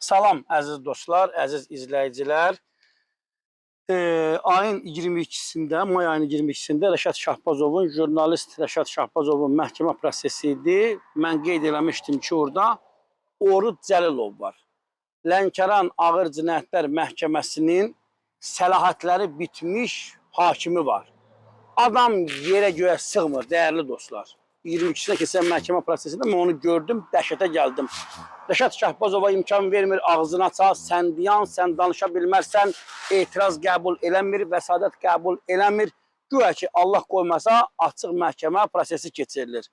Salam əziz dostlar, əziz izləyicilər. Ayın 22-sində, may ayının 22-sində Rəşad Şahbazovun, jurnalist Rəşad Şahbazovun məhkəmə prosesi idi. Mən qeyd eləmişdim ki, orada Oruz Cəlilov var. Lənkəran Ağır Cinayətlər Məhkəməsinin səlahiyyətləri bitmiş hakimi var. Adam yerə göyə sığmır, dəyərli dostlar. 22-sinə keçən məhkəmə prosesində mən onu gördüm, dəhşətə gəldim. Rəşad Şahbazova imkan vermir, ağzını açar, sən diyan, sən danışa bilmərsən, etiraz qəbul eləmir, vəsadət qəbul eləmir. Güya ki, Allah qoymasa açıq məhkəmə prosesi keçirilir.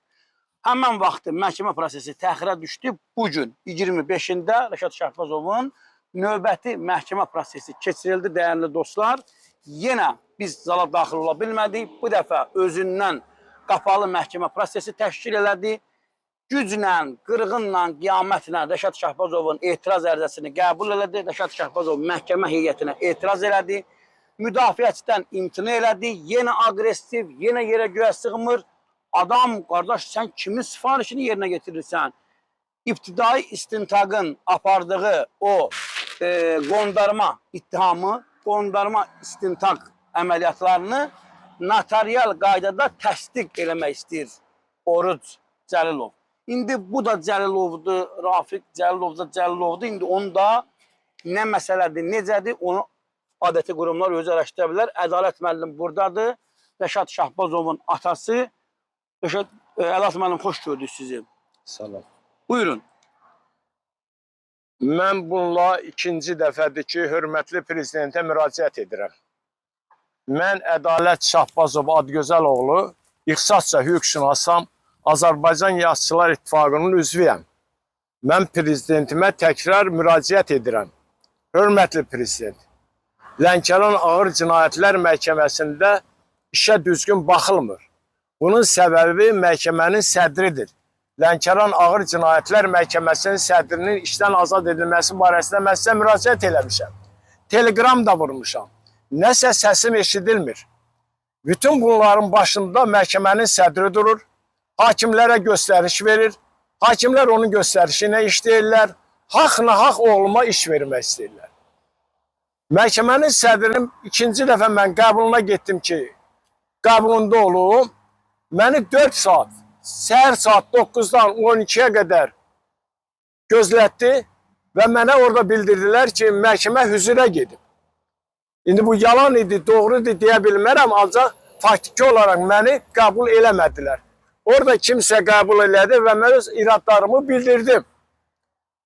Həmən vaxtı məhkəmə prosesi təxirə düşdü. Bugün 25-də Rəşad Şahbazovun növbəti məhkəmə prosesi keçirildi, dəyərli dostlar. Yenə biz zala daxil ola bilmədik. Bu dəfə özündən qapalı məhkəmə prosesi təşkil elədi. Güclə, qırğınla, qiyamətlə Rəşad Şahbazovun etiraz ərizəsini qəbul elədi. Rəşad Şahbazov məhkəmə heyətinə etiraz elədi. Müdafiəçidən imtina elədi. Yenə aqressiv, yenə yerə göyə sığmır. Adam, qardaş, sən kimin sifarişini yerinə getirirsən? İbtidai istintaqın apardığı o qondarma ittihamı, qondarma istintaq əməliyyatlarını notarial qaydada təsdiq eləmək istəyir Oruz Cəlilov. İndi bu da Cəlilovdur, Rafiq Cəlilov da Cəlilovdur. İndi onu da nə məsələdir, necədir, onu adəti qurumlar özü araşdıra bilər. Ədalət müəllim buradadır. Rəşad Şahbazovun atası. Ədalət müəllim, xoş gördük sizi. Salam. Buyurun. Mən bununla ikinci dəfədir ki, hörmətli prezidentə müraciət edirəm. Mən Ədalət Şahbazov Adgözəloğlu, ixtisasca hüquqşünasam, Azərbaycan Yazıçılar İttifaqının üzvüyəm. Mən prezidentimə təkrar müraciət edirəm. Hörmətli prezident, Lənkəran Ağır Cinayətlər Məhkəməsində işə düzgün baxılmır. Bunun səbəbi məhkəmənin sədridir. Lənkəran Ağır Cinayətlər Məhkəməsinin sədrinin işdən azad edilməsi barəsində mən sizə müraciət eləmişəm. Telegram da vurmuşam. Nəsə səsim eşidilmir. Bütün bunların başında məhkəmənin sədri durur. Hakimlərə göstəriş verir. Hakimlər onun göstərişinə işləyirlər. Haqq-nahaq oğluma iş vermək istəyirlər. Məhkəmənin sədrinin ikinci dəfə mən qəbuluna getdim ki, qəbulunda olum. Məni 4 saat, səhər saat 9-dan 12-yə qədər gözlətdi və mənə orada bildirdilər ki, məhkəmə hüzurə gedib. İndi bu yalan idi, doğru idi deyə bilmərəm, ancaq faktiki olaraq məni qəbul eləmədilər. Orada kimsə qəbul elədi və mən öz iradlarımı bildirdim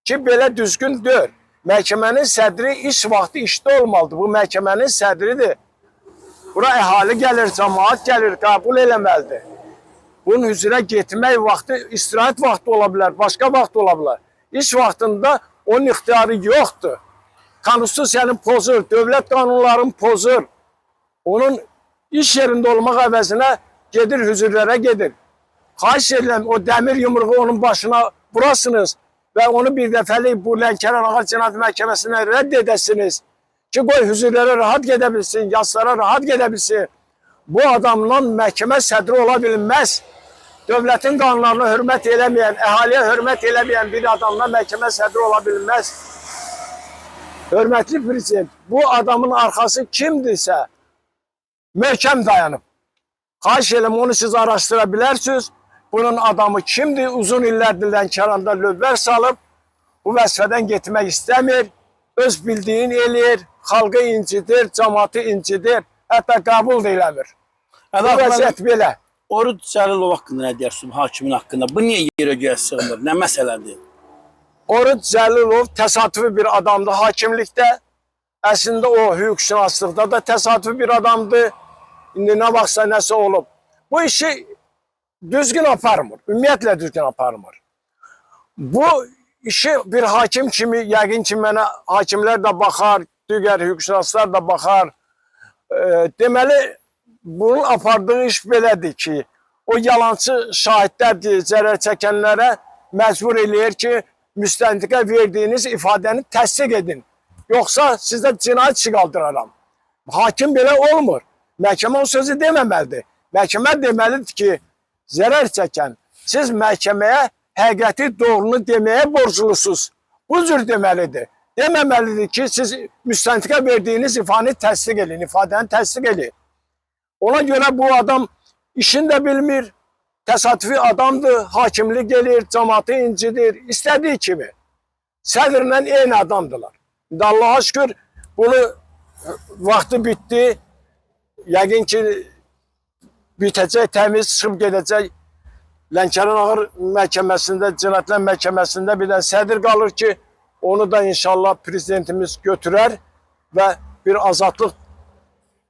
ki, belə düzgün deyil. Məhkəmənin sədri iş vaxtı işdə olmalıdır. Bu məhkəmənin sədridir. Bura əhali gəlir, cəmaat gəlir, qəbul eləməlidir. Bunun üzrə getmək vaxtı, istirahət vaxtı ola bilər, başqa vaxt ola bilər. İş vaxtında onun ixtiyarı yoxdur. Konstitusiyanın pozur, dövlət qanunlarını pozur. Onun iş yerində olmaq əvəzinə gedir, hüzurlara gedir. Xahiş edirəm, o dəmir yumruğu onun başına vurasınız və onu bir dəfəlik bu Lənkəran Ağır Cinayət Məhkəməsinə rədd edəsiniz ki, qoy hüzurlara rahat gedə bilsin, yazılara rahat gedə bilsin. Bu adamla məhkəmə sədri ola bilməz. Dövlətin qanunlarına hörmət eləməyən, əhaliyə hörmət eləməyən bir adamla məhkəmə sədri ola bilməz. Hörmətli prezident, bu adamın arxası kimdirsə, möhkəm dayanıb. Xahiş edirəm, onu siz araşdıra bilərsiniz. Bunun adamı kimdir? Uzun illərdir Lənkəranda lövbər salıb, bu vəzifədən getmək istəmir, öz bildiyini eləyir, xalqı incidir, cəmaatı incidir, hətta qəbul da eləmir. Bu vəziyyət belə. Oruz Cəlilov haqqında nə deyərsin, hakimin haqqında? Bu niyə yerə göyə sığmır? Nə məsələdir? Oruz Cəlilov təsadüfi bir adamdır hakimlikdə. Əslində o hüquqşünaslıqda da təsadüfi bir adamdır. İndi nə vaxtsa nəsə olub. Bu işi düzgün aparmır. Ümumiyyətlə düzgün aparmır. Bu işi bir hakim kimi, yəqin ki, mənə hakimlər də baxar, digər hüquqşünaslar da baxar. Deməli, bunun apardığı iş belədir ki, o yalancı şahidlər deyir, zərər çəkənlərə məcbur eləyir ki, müstəntiqə verdiyiniz ifadəni təsdiq edin. Yoxsa sizdə cinayət işi qaldıraram. Hakim belə olmur. Məhkəmə o sözü deməməlidir. Məhkəmə deməlidir ki, zərər çəkən, siz məhkəməyə həqiqəti doğrunu deməyə borclusunuz. Bu cür deməlidir. deməməlidir ki, siz müstəntiqə verdiyiniz ifadəni təsdiq edin, ifadəni təsdiq edin. Ona görə bu adam işini də bilmir, təsadüfi adamdır, hakimlik gelir, cəmaatı incidir, istədiyi kimi. Sədrlə eyni adamdılar. İndi Allah'a şükür bunu vaxtı bitdi. Yəqin ki, bitəcək, təmiz çıxıb gedəcək. Lənkəran Ağır Məhkəməsində, Cinayətlər Məhkəməsində bir də sədr qalır ki, onu da inşallah prezidentimiz götürər və bir azadlıq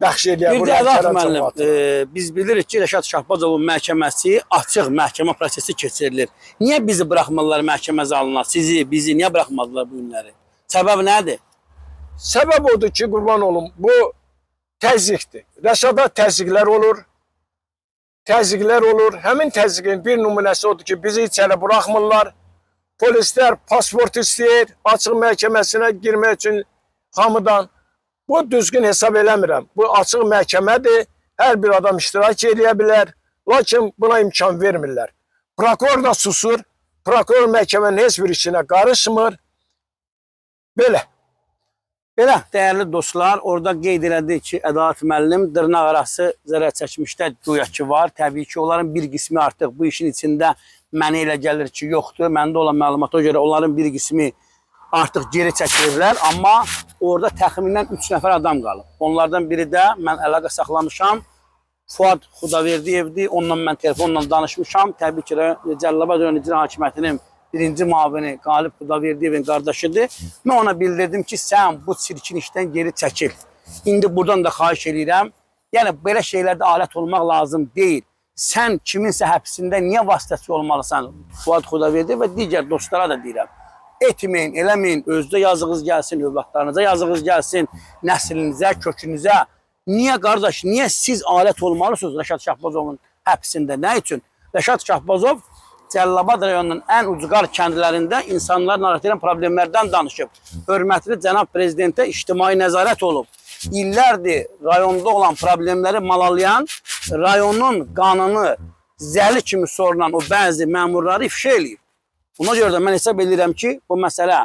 bəxş edir. Bir də Ədat müəllim, biz bilirik ki, Rəşad Şahbazovun məhkəməsi açıq məhkəmə prosesi keçirilir. Niyə bizi buraxmırlar məhkəmə zalına? Sizi, bizi niyə buraxmadılar bu günləri? Səbəb nədir? Səbəb odur ki, qurban olum, bu təzyiqdir. Rəşada təzyiqlər olur. Təzyiqlər olur. Həmin təzyiqin bir nümunəsi odur ki, bizi içəri buraxmırlar. Polislər pasport istəyir, açıq məhkəməsinə girmək üçün hamıdan. Bu düzgün hesab eləmirəm. Bu açıq məhkəmədir. Hər bir adam iştirak edə bilər. Lakin buna imkan vermirlər. Prokuror da susur. Prokuror məhkəmənin heç bir işinə qarışmır. Belə. Belə, dəyərli dostlar, orada qeyd elədik ki, Ədat müəllim dırnaq arası zərər çəkmişdə güya ki var. Təbii ki, onların bir qismi artıq bu işin içində mənə elə gəlir ki, yoxdur. Məndə olan məlumata görə onların bir qismi artıq geri çəkilirlər. Amma orada təxminən 3 nəfər adam qalıb. Onlardan biri də mən əlaqə saxlamışam. Fuad Xudaverdiyevdir. Onunla mən telefonla danışmışam. Təbii ki, Cəlilabad rayon İcra Hakimiyyətinin birinci müavini Qalib Xudaverdiyevin qardaşıdır. Mən ona bildirdim ki, sən bu çirkin işdən geri çəkil. İndi buradan da xahiş edirəm. Yəni, belə şeylərdə alət olmaq lazım deyil. Sən kiminsə həbsində niyə vasitəçi olmalısan? Fuad Xudaverdiyev və digər dostlara da deyirəm. Etməyin, eləməyin, özdə yazığınız gəlsin, övladlarınıza yazığınız gəlsin, nəslinizə, kökünüzə. Niyə qardaş, niyə siz alət olmalısınız Rəşad Şahbazovun həbsində? Nə üçün? Rəşad Şahbazov Cəlilabad rayonunun ən ucqar kəndlərində insanlar narahat edən problemlərdən danışıb. Hörmətli cənab prezidentə ictimai nəzarət olub. İllərdir rayonda olan problemləri malalayan, rayonun qanını zəli kimi sorulan o bəzi məmurları ifşa eləyib. Buna görə də mən hesab edirəm ki, bu məsələ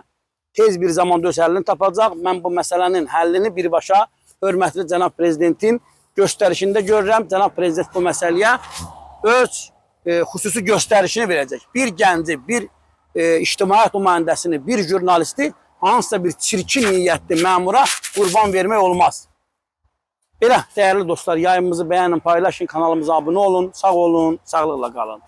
tez bir zamanda öz həllini tapacaq. Mən bu məsələnin həllini birbaşa hörmətli cənab prezidentin göstərişində görürəm. Cənab prezident bu məsələyə öz xüsusi göstərişini verəcək. Bir gənci, bir ictimaiyyət nümayəndəsini, bir jurnalisti hansısa bir çirkin niyyətli məmura qurban vermək olmaz. Belə, dəyərli dostlar, yayımımızı bəyənin, paylaşın, kanalımıza abunə olun, sağ olun, sağlıqla qalın.